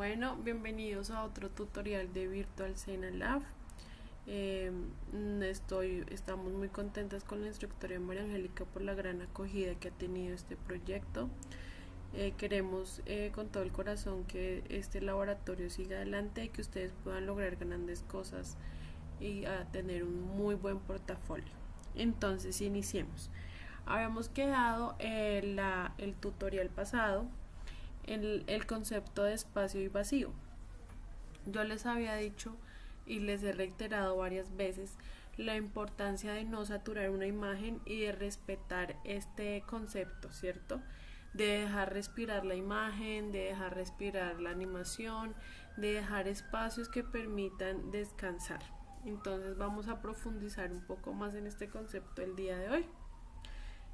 Bueno, bienvenidos a otro tutorial de Virtual Cena Lab. Estamos muy contentas con la instructora María Angélica por la gran acogida que ha tenido este proyecto. Queremos con todo el corazón que este laboratorio siga adelante y que ustedes puedan lograr grandes cosas y a tener un muy buen portafolio. Entonces, iniciemos. Habíamos quedado el tutorial pasado en el concepto de espacio y vacío. Yo les había dicho y les he reiterado varias veces la importancia de no saturar una imagen y de respetar este concepto, ¿cierto? De dejar respirar la imagen, de dejar respirar la animación, de dejar espacios que permitan descansar. Entonces vamos a profundizar un poco más en este concepto el día de hoy.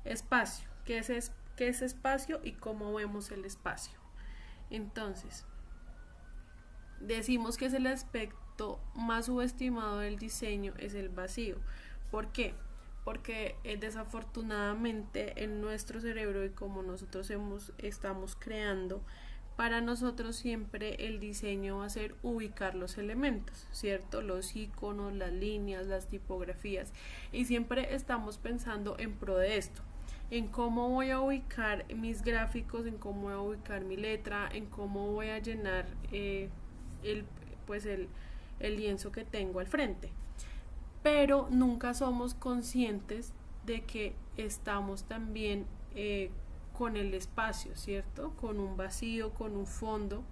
Espacio, ¿qué es espacio y cómo vemos el espacio? Entonces, decimos que es el aspecto más subestimado del diseño, es el vacío. ¿Por qué? Porque desafortunadamente en nuestro cerebro y como nosotros estamos creando, para nosotros siempre el diseño va a ser ubicar los elementos, ¿cierto? Los iconos, las líneas, las tipografías, y siempre estamos pensando en pro de esto, en cómo voy a ubicar mis gráficos, en cómo voy a ubicar mi letra, en cómo voy a llenar el, pues el lienzo que tengo al frente. Pero nunca somos conscientes de que estamos también con el espacio, ¿cierto? Con un vacío, con un fondo.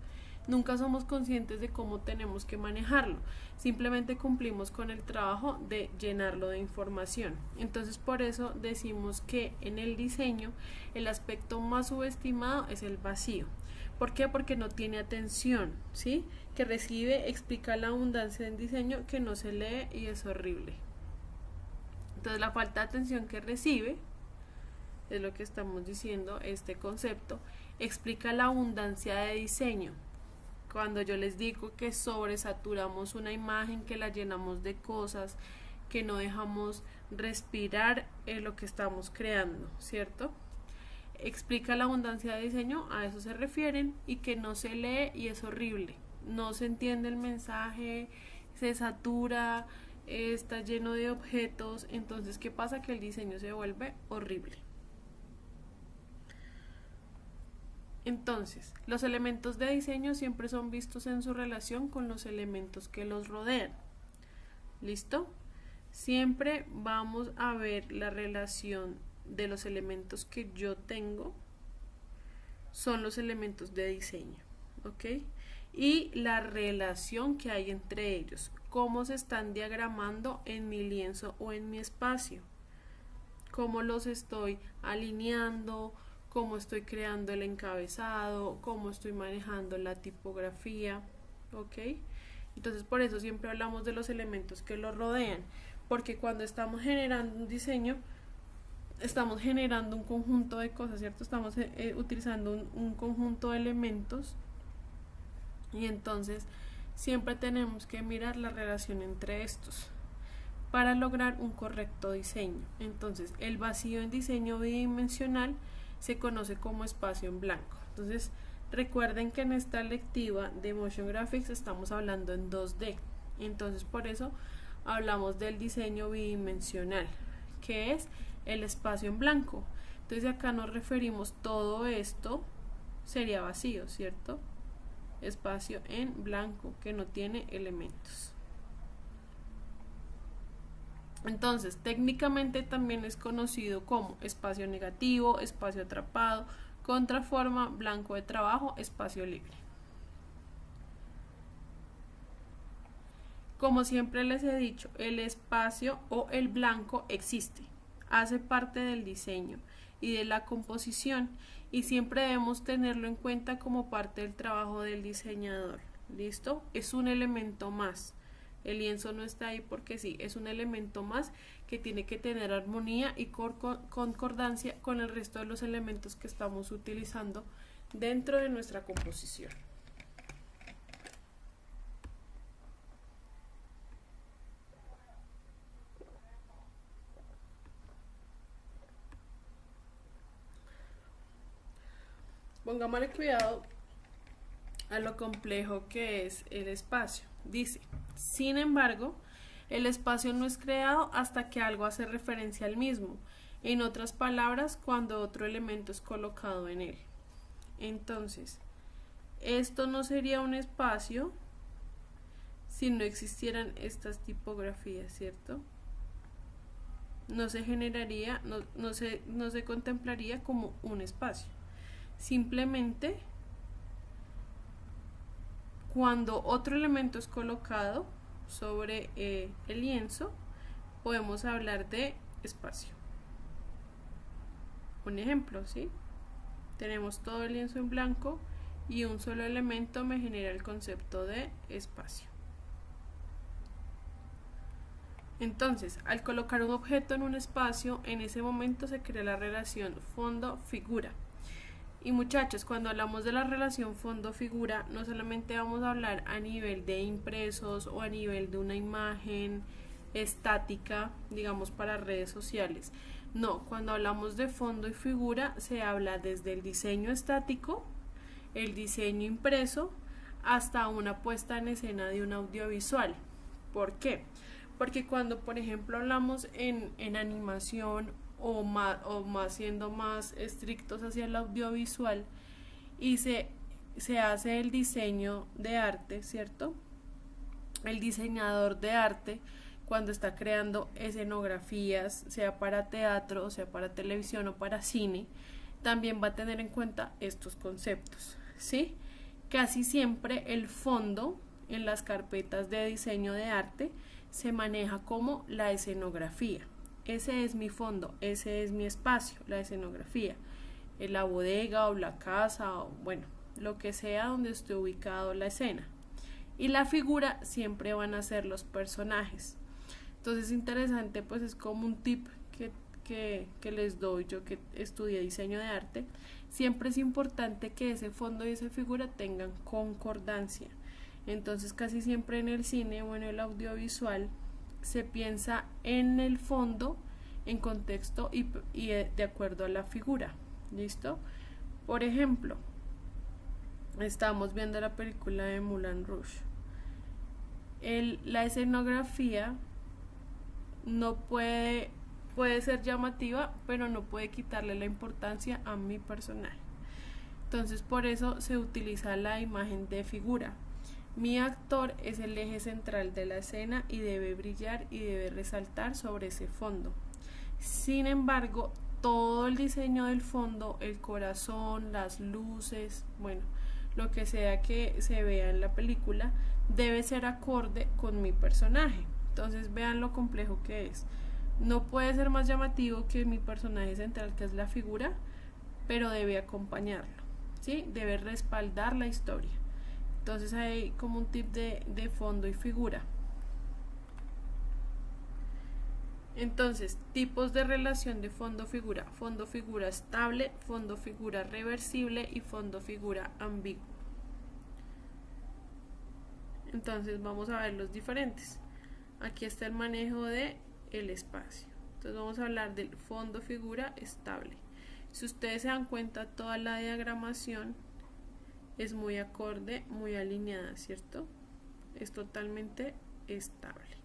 Nunca somos conscientes de cómo tenemos que manejarlo. Simplemente cumplimos con el trabajo de llenarlo de información. Entonces por eso decimos que en el diseño el aspecto más subestimado es el vacío. ¿Por qué? Porque no tiene atención, ¿sí? Que recibe, explica la abundancia del diseño que no se lee y es horrible. Entonces la falta de atención que recibe, es lo que estamos diciendo, este concepto, explica la abundancia de diseño. Cuando yo les digo que sobresaturamos una imagen, que la llenamos de cosas, que no dejamos respirar lo que estamos creando, ¿cierto? Explica la abundancia de diseño, a eso se refieren, y que no se lee y es horrible. No se entiende el mensaje, se satura, está lleno de objetos. Entonces, ¿qué pasa? Que el diseño se vuelve horrible. Entonces, los elementos de diseño siempre son vistos en su relación con los elementos que los rodean. ¿Listo? Siempre vamos a ver la relación de los elementos que yo tengo, son los elementos de diseño, ¿ok? Y la relación que hay entre ellos, cómo se están diagramando en mi lienzo o en mi espacio, cómo los estoy alineando, cómo estoy creando el encabezado, cómo estoy manejando la tipografía, ¿ok? Entonces por eso siempre hablamos de los elementos que lo rodean, porque cuando estamos generando un diseño, estamos generando un conjunto de cosas, ¿cierto? Estamos utilizando un conjunto de elementos y entonces siempre tenemos que mirar la relación entre estos para lograr un correcto diseño. Entonces el vacío en diseño bidimensional se conoce como espacio en blanco. Entonces recuerden que en esta lectiva de Motion Graphics estamos hablando en 2D, entonces por eso hablamos del diseño bidimensional, que es el espacio en blanco. Entonces acá nos referimos, todo esto sería vacío, ¿cierto? Espacio en blanco que no tiene elementos. Entonces técnicamente también es conocido como espacio negativo, espacio atrapado, contraforma, blanco de trabajo, espacio libre. Como siempre les he dicho, el espacio o el blanco existe, hace parte del diseño y de la composición y siempre debemos tenerlo en cuenta como parte del trabajo del diseñador. ¿Listo? Es un elemento más. El lienzo no está ahí porque sí, es un elemento más que tiene que tener armonía y concordancia con el resto de los elementos que estamos utilizando dentro de nuestra composición. Pongámosle cuidado a lo complejo que es el espacio. Dice, sin embargo, el espacio no es creado hasta que algo hace referencia al mismo. En otras palabras, cuando otro elemento es colocado en él. Entonces, esto no sería un espacio si no existieran estas tipografías, ¿cierto? No se generaría, no se contemplaría como un espacio. Simplemente, cuando otro elemento es colocado sobre el lienzo, podemos hablar de espacio. Un ejemplo, ¿sí? Tenemos todo el lienzo en blanco y un solo elemento me genera el concepto de espacio. Entonces, al colocar un objeto en un espacio, en ese momento se crea la relación fondo-figura. Y muchachos, cuando hablamos de la relación fondo-figura, no solamente vamos a hablar a nivel de impresos o a nivel de una imagen estática, digamos para redes sociales. No, cuando hablamos de fondo y figura, se habla desde el diseño estático, el diseño impreso, hasta una puesta en escena de un audiovisual. ¿Por qué? Porque cuando, por ejemplo, hablamos en animación o más siendo más estrictos hacia el audiovisual y se hace el diseño de arte, ¿cierto? El diseñador de arte, cuando está creando escenografías, sea para teatro, o sea para televisión o para cine, también va a tener en cuenta estos conceptos, ¿sí? Casi siempre el fondo en las carpetas de diseño de arte se maneja como la escenografía. Ese es mi fondo, ese es mi espacio, la escenografía, en la bodega o la casa o bueno, lo que sea donde esté ubicado la escena. Y la figura siempre van a ser los personajes. Entonces es interesante, pues es como un tip que les doy yo que estudié diseño de arte. Siempre es importante que ese fondo y esa figura tengan concordancia. Entonces casi siempre en el cine o en el audiovisual se piensa en el fondo, en contexto y de acuerdo a la figura. ¿Listo? Por ejemplo, estamos viendo la película de Moulin Rouge. La escenografía no puede ser llamativa, pero no puede quitarle la importancia a mi personaje. Entonces por eso se utiliza la imagen de figura. Mi actor es el eje central de la escena y debe brillar y debe resaltar sobre ese fondo. Sin embargo, todo el diseño del fondo, el corazón, las luces, bueno, lo que sea que se vea en la película, debe ser acorde con mi personaje. Entonces vean lo complejo que es. No puede ser más llamativo que mi personaje central, que es la figura, pero debe acompañarlo, ¿sí? Debe respaldar la historia. Entonces hay como un tip de fondo y figura. Entonces, tipos de relación de fondo-figura. Fondo-figura estable, fondo-figura reversible y fondo-figura ambiguo. Entonces vamos a ver los diferentes. Aquí está el manejo de el espacio. Entonces vamos a hablar del fondo-figura estable. Si ustedes se dan cuenta, toda la diagramación es muy acorde, muy alineada, ¿cierto? Es totalmente estable.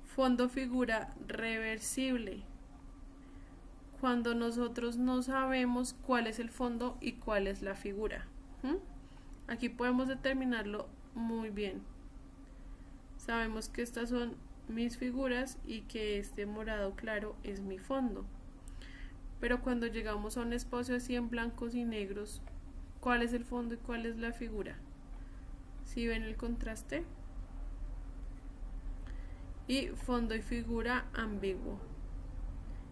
Fondo figura reversible. Cuando nosotros no sabemos cuál es el fondo y cuál es la figura. Aquí podemos determinarlo muy bien. Sabemos que estas son mis figuras y que este morado claro es mi fondo. Pero cuando llegamos a un espacio así en blancos y negros, ¿cuál es el fondo y cuál es la figura? ¿Sí ven el contraste? Y fondo y figura ambiguo.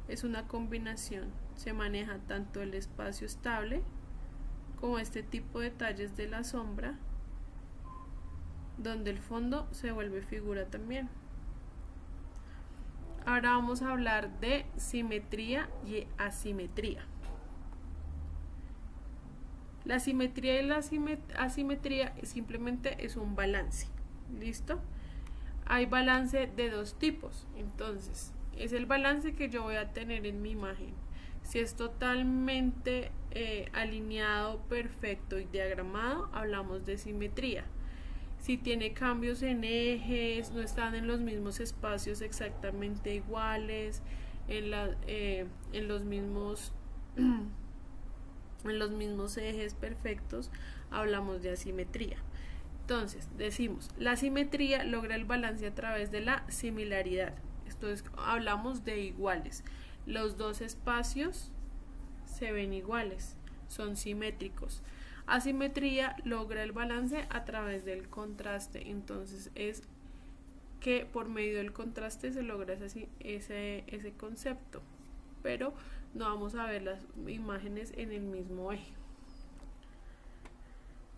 Es una combinación. Se maneja tanto el espacio estable como este tipo de detalles de la sombra, donde el fondo se vuelve figura también. Ahora vamos a hablar de simetría y asimetría. La simetría y la asimetría simplemente es un balance. ¿Listo? Hay balance de dos tipos. Entonces, es el balance que yo voy a tener en mi imagen. Si es totalmente alineado, perfecto y diagramado, hablamos de simetría. Si tiene cambios en ejes, no están en los mismos espacios exactamente iguales, en los mismos en los mismos ejes perfectos, hablamos de asimetría. Entonces, decimos, la simetría logra el balance a través de la similaridad. Esto es, hablamos de iguales. Los dos espacios se ven iguales, son simétricos. Asimetría logra el balance a través del contraste. Entonces, es que por medio del contraste se logra ese concepto. Pero no vamos a ver las imágenes en el mismo eje.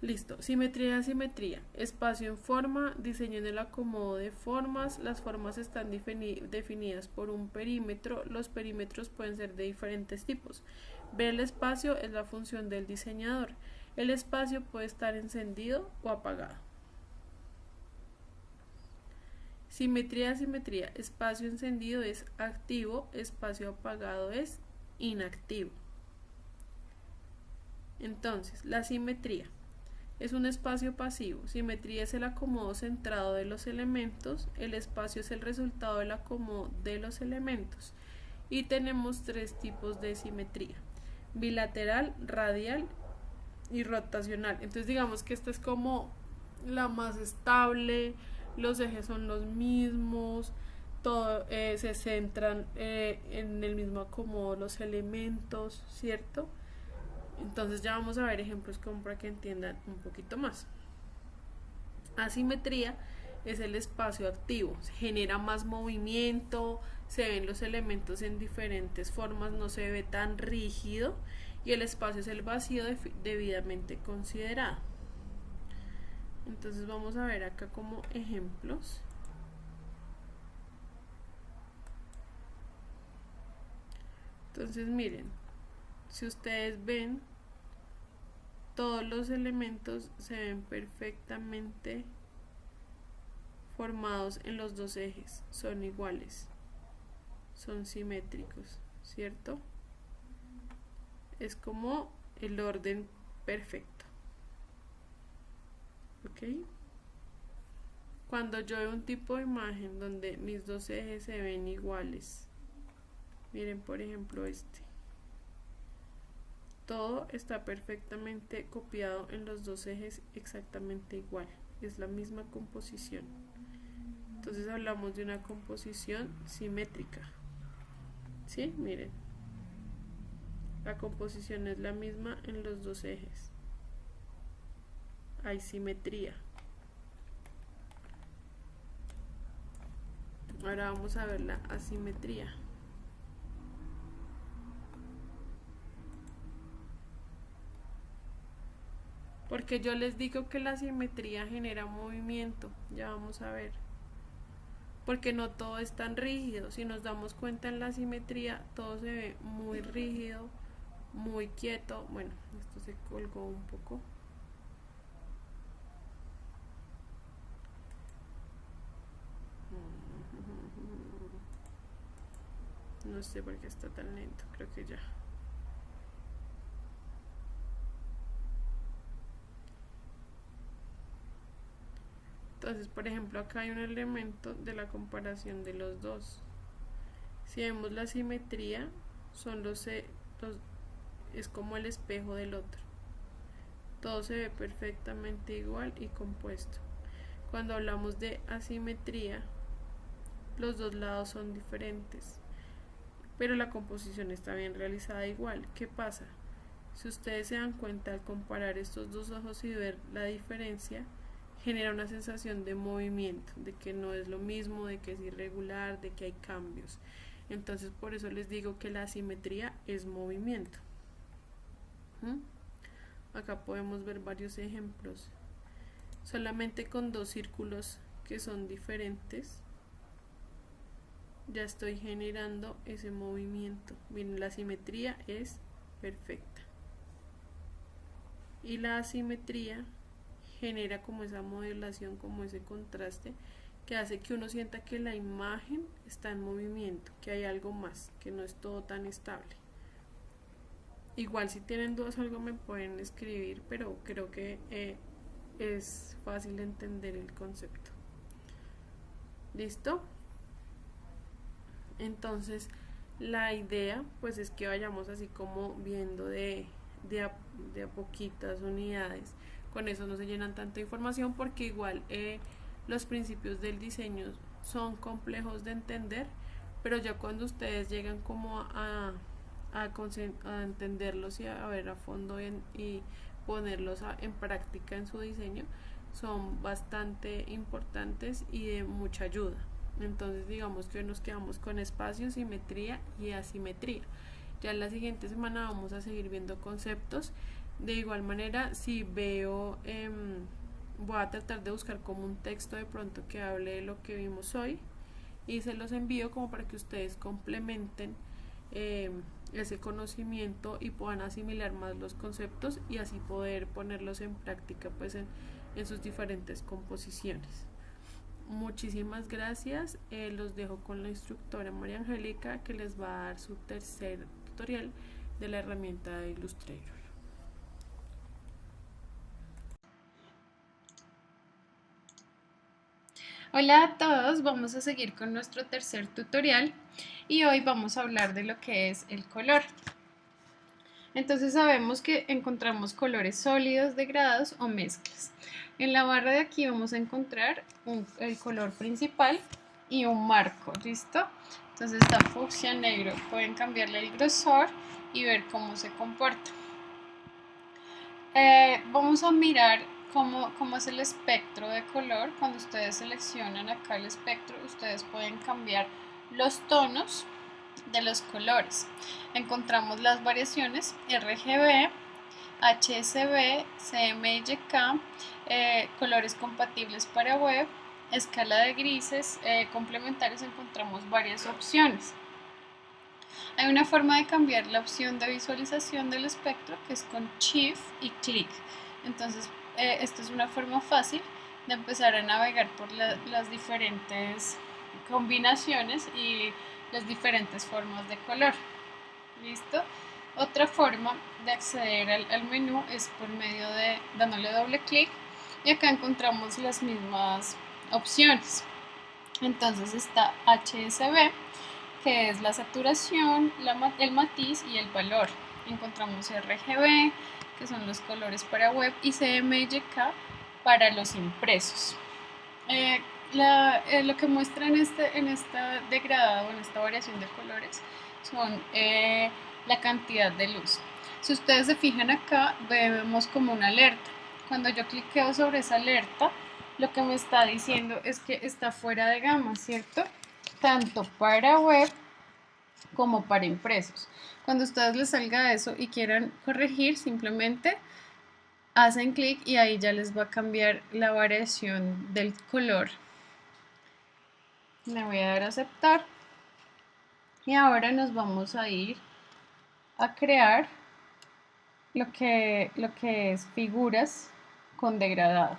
Listo, simetría, asimetría, espacio en forma, diseño en el acomodo de formas, las formas están definidas por un perímetro, los perímetros pueden ser de diferentes tipos. Ver el espacio es la función del diseñador, el espacio puede estar encendido o apagado. Simetría, asimetría, espacio encendido es activo, espacio apagado es inactivo. Entonces, la simetría es un espacio pasivo. Simetría es el acomodo centrado de los elementos. El espacio es el resultado del acomodo de los elementos. Y tenemos tres tipos de simetría: bilateral, radial y rotacional. Entonces digamos que esta es como la más estable, los ejes son los mismos, todo se centran en el mismo acomodo los elementos, ¿cierto? Entonces ya vamos a ver ejemplos como para que entiendan un poquito más. Asimetría es el espacio activo, se genera más movimiento, se ven los elementos en diferentes formas, no se ve tan rígido, y el espacio es el vacío debidamente considerado. Entonces vamos a ver acá como ejemplos. Entonces miren, si ustedes ven, todos los elementos se ven perfectamente formados en los dos ejes, son iguales, son simétricos, ¿cierto? Es como el orden perfecto. ¿Ok? Cuando yo veo un tipo de imagen donde mis dos ejes se ven iguales, miren por ejemplo este, todo está perfectamente copiado en los dos ejes exactamente igual, es la misma composición. Entonces hablamos de una composición simétrica. ¿Sí? Miren, la composición es la misma en los dos ejes, hay simetría. Ahora vamos a ver la asimetría. Porque yo les digo que la simetría genera movimiento, ya vamos a ver. Porque no todo es tan rígido, si nos damos cuenta en la simetría todo se ve muy rígido, muy quieto. Bueno, esto se colgó un poco. No sé por qué está tan lento, creo que ya. Entonces, por ejemplo, acá hay un elemento de la comparación de los dos. Si vemos la simetría, es como el espejo del otro. Todo se ve perfectamente igual y compuesto. Cuando hablamos de asimetría, los dos lados son diferentes, pero la composición está bien realizada igual. ¿Qué pasa? Si ustedes se dan cuenta al comparar estos dos ojos y ver la diferencia, genera una sensación de movimiento, de que no es lo mismo, de que es irregular, de que hay cambios. Entonces por eso les digo que la asimetría es movimiento. Acá podemos ver varios ejemplos. Solamente con dos círculos que son diferentes ya estoy generando ese movimiento. Miren, la simetría es perfecta y la asimetría genera como esa modelación, como ese contraste que hace que uno sienta que la imagen está en movimiento, que hay algo más, que no es todo tan estable. Igual si tienen dudas o algo me pueden escribir, pero creo que es fácil entender el concepto. ¿Listo? Entonces, la idea pues es que vayamos así como viendo de a poquitas unidades. Con eso no se llenan tanta información porque igual los principios del diseño son complejos de entender, pero ya cuando ustedes llegan como a entenderlos y a ver a fondo y ponerlos en práctica en su diseño, son bastante importantes y de mucha ayuda. Entonces digamos que hoy nos quedamos con espacio, simetría y asimetría. Ya en la siguiente semana vamos a seguir viendo conceptos. De igual manera, si veo, voy a tratar de buscar como un texto de pronto que hable de lo que vimos hoy y se los envío como para que ustedes complementen ese conocimiento y puedan asimilar más los conceptos y así poder ponerlos en práctica pues en sus diferentes composiciones. Muchísimas gracias, los dejo con la instructora María Angélica que les va a dar su tercer tutorial de la herramienta de Illustrator. Hola a todos, vamos a seguir con nuestro tercer tutorial y hoy vamos a hablar de lo que es el color. Entonces sabemos que encontramos colores sólidos, degradados o mezclas. En la barra de aquí vamos a encontrar el color principal y un marco, ¿listo? Entonces está fucsia, negro, pueden cambiarle el grosor y ver cómo se comporta. Vamos a mirar cómo es el espectro de color. Cuando ustedes seleccionan acá el espectro, ustedes pueden cambiar los tonos de los colores. Encontramos las variaciones RGB, HSB, CMYK, colores compatibles para web, escala de grises, complementarios, encontramos varias opciones. Hay una forma de cambiar la opción de visualización del espectro que es con Shift y clic. Entonces, esta es una forma fácil de empezar a navegar por las diferentes combinaciones y las diferentes formas de color. ¿Listo? Otra forma de acceder al menú es por medio de dándole doble clic y acá encontramos las mismas opciones. Entonces está HSB, que es la saturación, el matiz y el valor. Encontramos RGB, que son los colores para web, y CMYK para los impresos. Lo que muestra en esta degradado, en esta variación de colores, son la cantidad de luz. Si ustedes se fijan acá, vemos como una alerta. Cuando yo cliqueo sobre esa alerta, lo que me está diciendo es que está fuera de gama, ¿cierto? Tanto para web como para impresos. Cuando a ustedes les salga eso y quieran corregir, simplemente hacen clic y ahí ya les va a cambiar la variación del color. Le voy a dar a aceptar y ahora nos vamos a ir a crear lo que es figuras con degradado.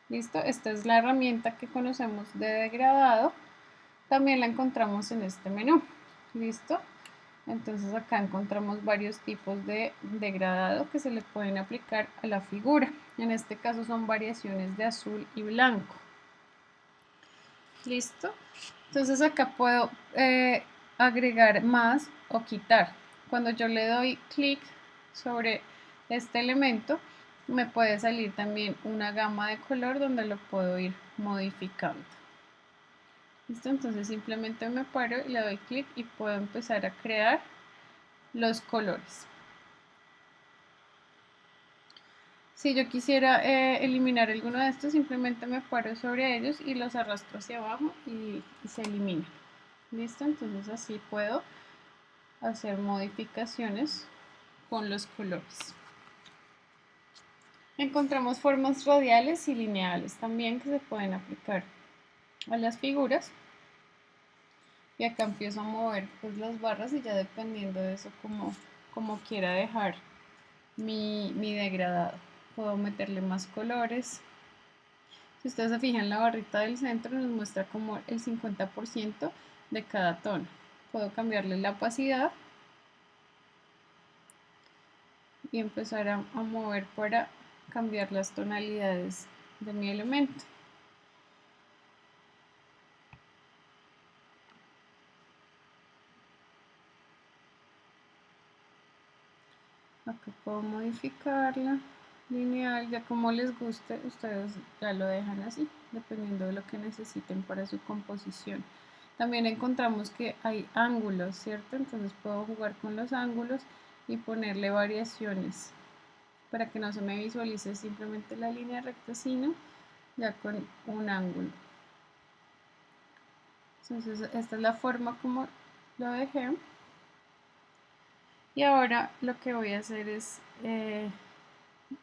¿Listo? Esta es la herramienta que conocemos de degradado. También la encontramos en este menú. ¿Listo? Entonces acá encontramos varios tipos de degradado que se le pueden aplicar a la figura. En este caso son variaciones de azul y blanco. ¿Listo? Entonces acá puedo agregar más o quitar. Cuando yo le doy clic sobre este elemento, me puede salir también una gama de color donde lo puedo ir modificando. ¿Listo? Entonces simplemente me paro y le doy clic y puedo empezar a crear los colores. Si yo quisiera eliminar alguno de estos, simplemente me paro sobre ellos y los arrastro hacia abajo y se eliminan. ¿Listo? Entonces así puedo hacer modificaciones con los colores. Encontramos formas radiales y lineales también que se pueden aplicar a las figuras. Y acá empiezo a mover pues las barras y ya dependiendo de eso como quiera dejar mi degradado. Puedo meterle más colores. Si ustedes se fijan, la barrita del centro nos muestra como el 50% de cada tono. Puedo cambiarle la opacidad y empezar a mover para cambiar las tonalidades de mi elemento. Acá puedo modificarla, lineal, ya como les guste, ustedes ya lo dejan así, dependiendo de lo que necesiten para su composición. También encontramos que hay ángulos, ¿cierto? Entonces puedo jugar con los ángulos y ponerle variaciones para que no se me visualice simplemente la línea recta, sino ya con un ángulo. Entonces esta es la forma como lo dejé. Y ahora lo que voy a hacer es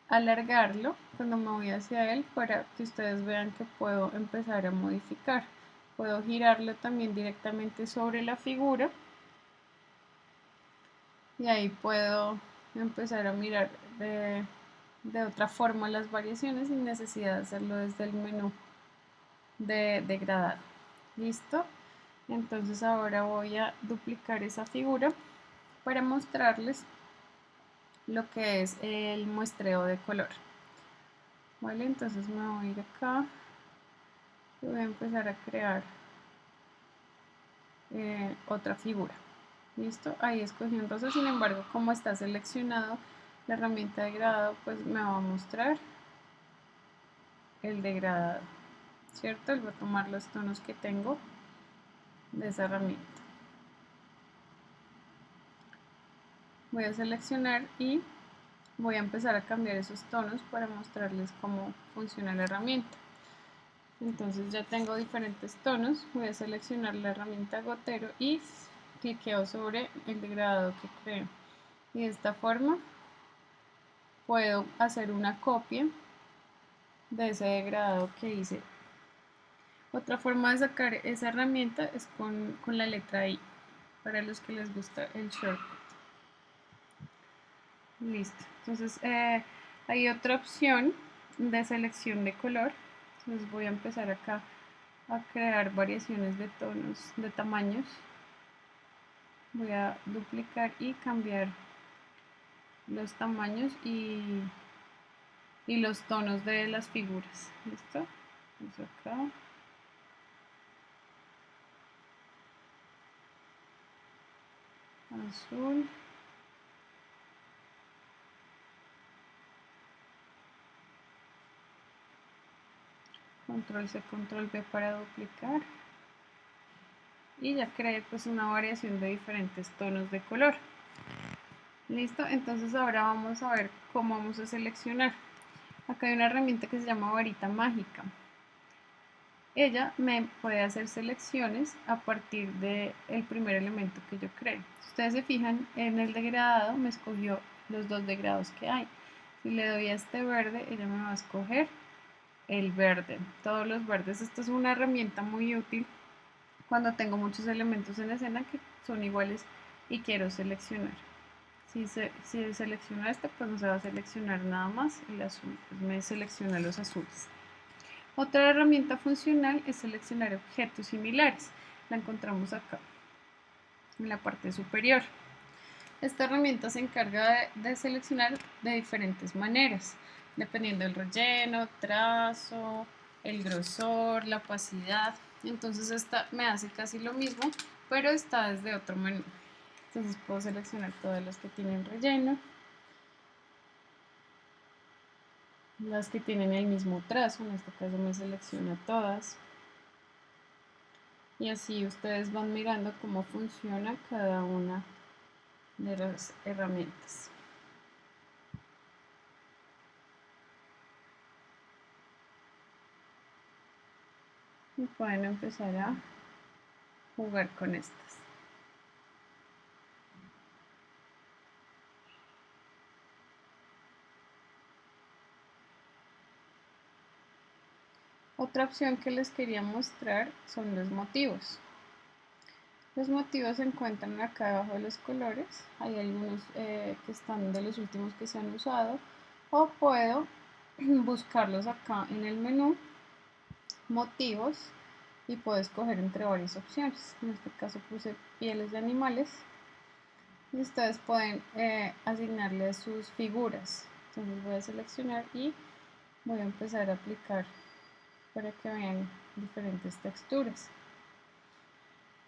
alargarlo cuando me voy hacia él para que ustedes vean que puedo empezar a modificar. Puedo girarlo también directamente sobre la figura y ahí puedo empezar a mirar de otra forma las variaciones sin necesidad de hacerlo desde el menú de degradado. ¿Listo? Entonces ahora voy a duplicar esa figura para mostrarles lo que es el muestreo de color. Vale, entonces me voy a ir acá y voy a empezar a crear otra figura. Listo, ahí escogí un rosa, sin embargo como está seleccionado la herramienta de degradado, pues me va a mostrar el degradado, ¿cierto? Él va a tomar los tonos que tengo de esa herramienta. Voy a seleccionar y voy a empezar a cambiar esos tonos para mostrarles cómo funciona la herramienta. Entonces ya tengo diferentes tonos, voy a seleccionar la herramienta gotero y cliqueo sobre el degradado que creo. Y de esta forma puedo hacer una copia de ese degradado que hice. Otra forma de sacar esa herramienta es con la letra I, para los que les gusta el shortcut. Listo. Entonces hay otra opción de selección de color. Entonces voy a empezar acá a crear variaciones de tonos, de tamaños. Voy a duplicar y cambiar los tamaños y los tonos de las figuras. ¿Listo? Entonces acá. Azul. Control C, Control V para duplicar. Y ya creé pues una variación de diferentes tonos de color. Listo, entonces ahora vamos a ver cómo vamos a seleccionar. Acá hay una herramienta que se llama varita mágica. Ella me puede hacer selecciones a partir del primer elemento que yo cree. Si ustedes se fijan en el degradado, me escogió los dos degradados que hay. Si le doy a este verde, ella me va a escoger el verde, todos los verdes. Esta es una herramienta muy útil cuando tengo muchos elementos en la escena que son iguales y quiero seleccionar. Si selecciono este, pues no se va a seleccionar nada más el azul, pues me selecciona los azules. Otra herramienta funcional es seleccionar objetos similares. La encontramos acá, en la parte superior. Esta herramienta se encarga de seleccionar de diferentes maneras, dependiendo del relleno, trazo, el grosor, la opacidad. Entonces esta me hace casi lo mismo, pero está desde otro menú. Entonces puedo seleccionar todas las que tienen relleno, las que tienen el mismo trazo, en este caso me selecciona todas. Y así ustedes van mirando cómo funciona cada una de las herramientas. Y pueden empezar a jugar con estas. Otra opción que les quería mostrar son los motivos. Los motivos se encuentran acá abajo de los colores. Hay algunos que están de los últimos que se han usado. O puedo buscarlos acá en el menú, motivos, y puedo escoger entre varias opciones. En este caso puse pieles de animales. y ustedes pueden asignarle sus figuras. Entonces voy a seleccionar y voy a empezar a aplicar para que vean diferentes texturas.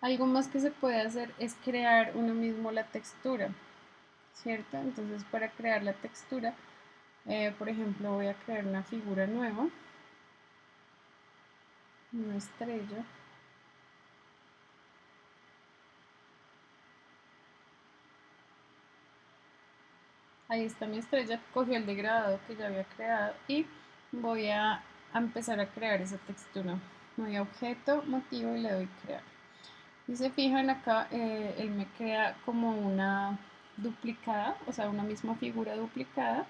Algo más que se puede hacer es crear uno mismo la textura, ¿cierto? Entonces para crear la textura, por ejemplo, voy a crear una figura nueva, una estrella. Ahí está mi estrella, cogí el degradado que ya había creado y voy a empezar a crear esa textura. Voy a objeto, motivo y le doy crear. Si se fijan acá, él me crea como una duplicada, o sea, una misma figura duplicada,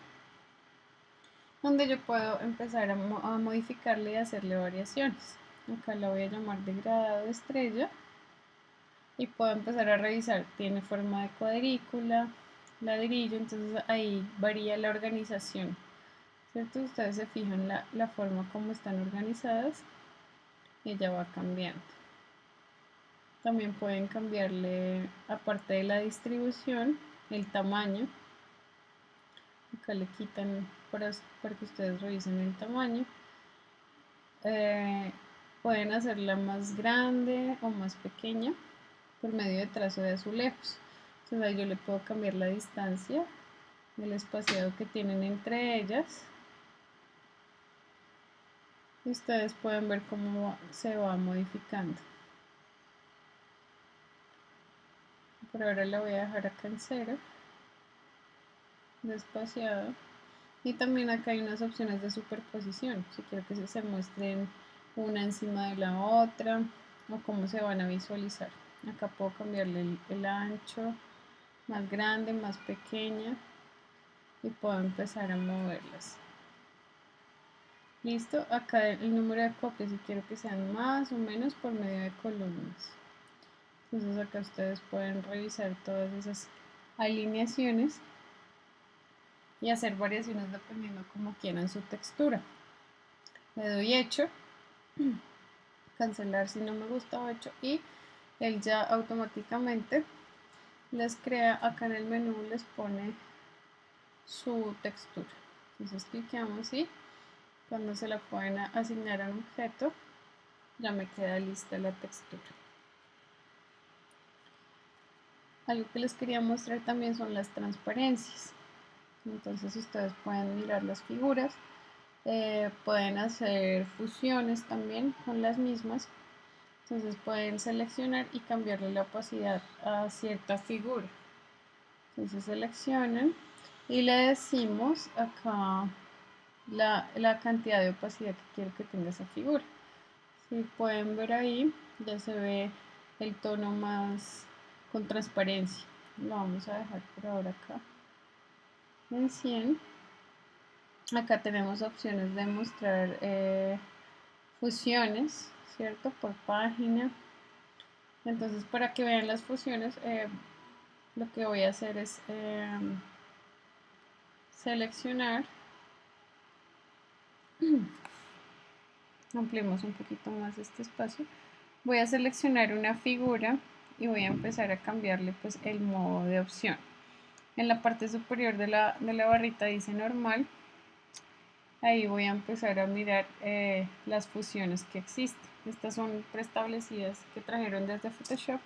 donde yo puedo empezar a modificarle y hacerle variaciones. Acá la voy a llamar degradado estrella y puedo empezar a revisar, tiene forma de cuadrícula, ladrillo, entonces ahí varía la organización, ¿cierto? Ustedes se fijan la forma como están organizadas y ella va cambiando. También pueden cambiarle, aparte de la distribución, el tamaño. Acá le quitan para que ustedes revisen el tamaño. Pueden hacerla más grande o más pequeña por medio de trazo de azulejos. Entonces ahí yo le puedo cambiar la distancia, el espaciado que tienen entre ellas. Y ustedes pueden ver cómo se va modificando. Por ahora la voy a dejar acá en 0, de espaciado. Y también acá hay unas opciones de superposición, si quiero que se muestren una encima de la otra o cómo se van a visualizar. Acá puedo cambiarle el ancho, más grande, más pequeña, y puedo empezar a moverlas. Listo, acá el número de copias, si quiero que sean más o menos por medio de columnas. Entonces acá ustedes pueden revisar todas esas alineaciones y hacer variaciones dependiendo como quieran su textura. Le doy hecho, cancelar si no me gusta o hecho, y él ya automáticamente les crea, acá en el menú les pone su textura. Entonces cliqueamos y cuando se la pueden asignar a un objeto ya me queda lista la textura. Algo que les quería mostrar también son las transparencias. Entonces ustedes pueden mirar las figuras, pueden hacer fusiones también con las mismas. Entonces pueden seleccionar y cambiarle la opacidad a cierta figura. Entonces seleccionan y le decimos acá la cantidad de opacidad que quiero que tenga esa figura. Si pueden ver ahí, ya se ve el tono más con transparencia. Lo vamos a dejar por ahora acá en 100. Acá tenemos opciones de mostrar fusiones, ¿cierto? Por página. Entonces, para que vean las fusiones, lo que voy a hacer es seleccionar, ampliemos un poquito más este espacio, voy a seleccionar una figura y voy a empezar a cambiarle pues el modo de opción. En la parte superior de la barrita dice normal, ahí voy a empezar a mirar las fusiones que existen. Estas son preestablecidas que trajeron desde Photoshop.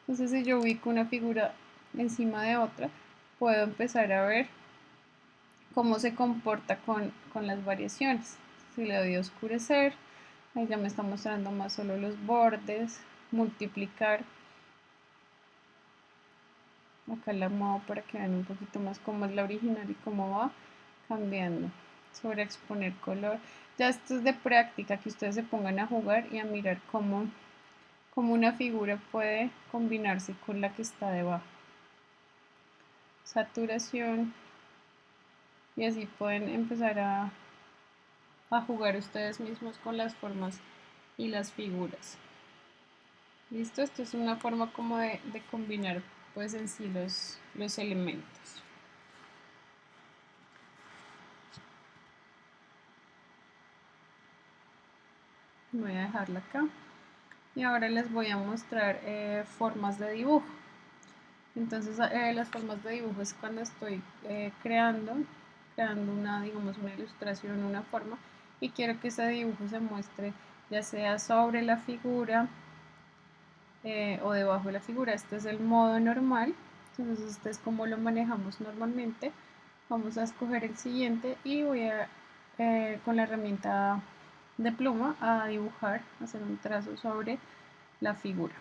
Entonces si yo ubico una figura encima de otra, puedo empezar a ver cómo se comporta con las variaciones. Si le doy a oscurecer, ahí ya me está mostrando más solo los bordes, multiplicar. Acá la muevo para que vean un poquito más cómo es la original y cómo va cambiando. Sobre exponer color. Ya esto es de práctica, que ustedes se pongan a jugar y a mirar cómo una figura puede combinarse con la que está debajo. Saturación. Y así pueden empezar a jugar ustedes mismos con las formas y las figuras. ¿Listo? Esto es una forma como de combinar pues en sí los elementos. Voy a dejarla acá. Y ahora les voy a mostrar formas de dibujo. Entonces las formas de dibujo es cuando estoy creando una, digamos, una ilustración, una forma, y quiero que ese dibujo se muestre ya sea sobre la figura o debajo de la figura. Este es el modo normal, entonces este es como lo manejamos normalmente. Vamos a escoger el siguiente y voy a con la herramienta de pluma a dibujar, hacer un trazo sobre la figura.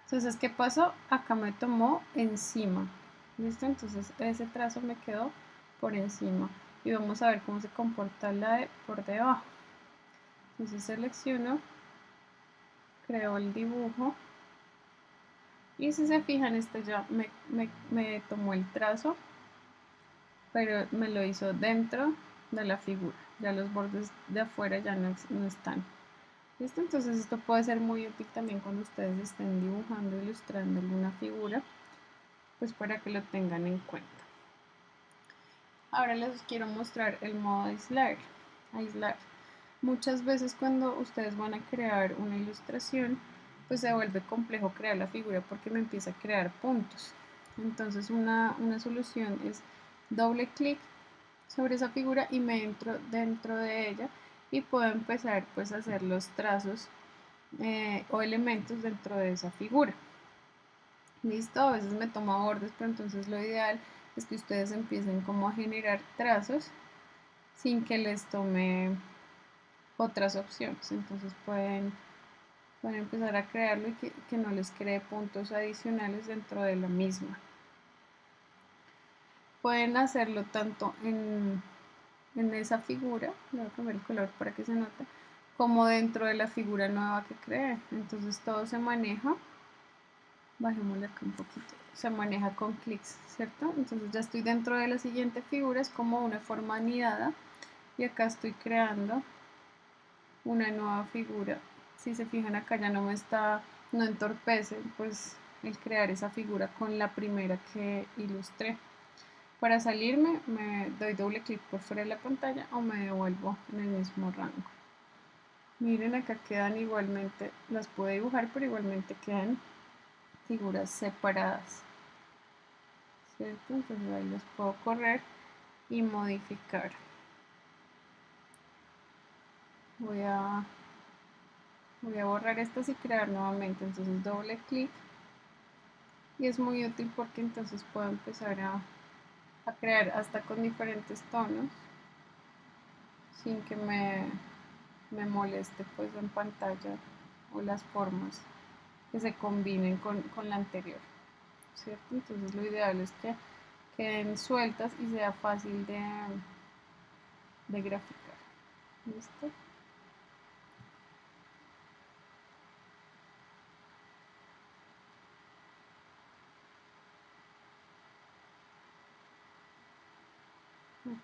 Entonces, ¿qué pasó? Acá me tomó encima, ¿listo? Entonces ese trazo me quedó por encima y vamos a ver cómo se comporta la de por debajo. Entonces selecciono, creo el dibujo y si se fijan, este ya me tomó el trazo, pero me lo hizo dentro de la figura, ya los bordes de afuera ya no están. ¿Listo? Entonces esto puede ser muy útil también cuando ustedes estén dibujando, ilustrando alguna figura, pues para que lo tengan en cuenta. Ahora les quiero mostrar el modo aislar. Muchas veces cuando ustedes van a crear una ilustración, pues se vuelve complejo crear la figura porque me empieza a crear puntos. Entonces una solución es doble clic sobre esa figura y me entro dentro de ella y puedo empezar pues a hacer los trazos o elementos dentro de esa figura. Listo, a veces me toma bordes, pero entonces lo ideal es que ustedes empiecen como a generar trazos sin que les tome otras opciones. Entonces pueden empezar a crearlo y que no les cree puntos adicionales dentro de la misma. Pueden hacerlo tanto en esa figura, voy a cambiar el color para que se note, como dentro de la figura nueva que creé. Entonces todo se maneja, bajémosle acá un poquito, se maneja con clics, ¿cierto? Entonces ya estoy dentro de la siguiente figura, es como una forma anidada y acá estoy creando una nueva figura. Si se fijan acá ya no entorpece pues el crear esa figura con la primera que ilustré. Para salirme me doy doble clic por fuera de la pantalla o me devuelvo en el mismo rango. Miren, acá quedan igualmente, las puedo dibujar, pero igualmente quedan figuras separadas, ¿cierto? Entonces ahí las puedo correr y modificar. Voy a borrar estas y crear nuevamente, entonces doble clic y es muy útil porque entonces puedo empezar a crear hasta con diferentes tonos sin que me moleste pues en pantalla o las formas que se combinen con la anterior, ¿cierto? Entonces lo ideal es que queden sueltas y sea fácil de graficar. ¿Listo?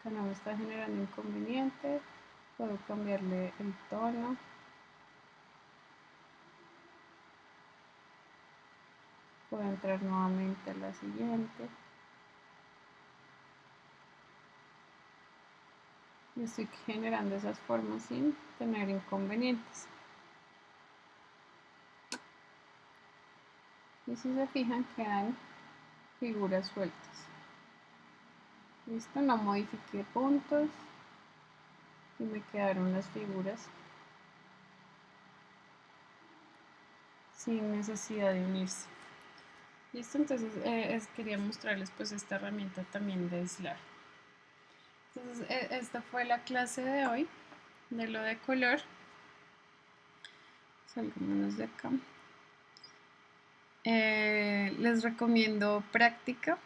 Acá no me está generando inconveniente, puedo cambiarle el tono. Puedo entrar nuevamente a la siguiente. Y estoy generando esas formas sin tener inconvenientes. Y si se fijan, quedan figuras sueltas. Listo, no modifiqué puntos y me quedaron las figuras sin necesidad de unirse. Listo, entonces quería mostrarles pues esta herramienta también de aislar. Entonces esta fue la clase de hoy de lo de color. Salgámonos de acá. Les recomiendo práctica,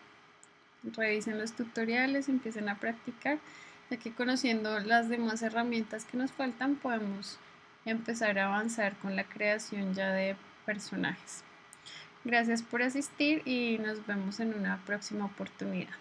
revisen los tutoriales, empiecen a practicar, ya que conociendo las demás herramientas que nos faltan podemos empezar a avanzar con la creación ya de personajes. Gracias por asistir y nos vemos en una próxima oportunidad.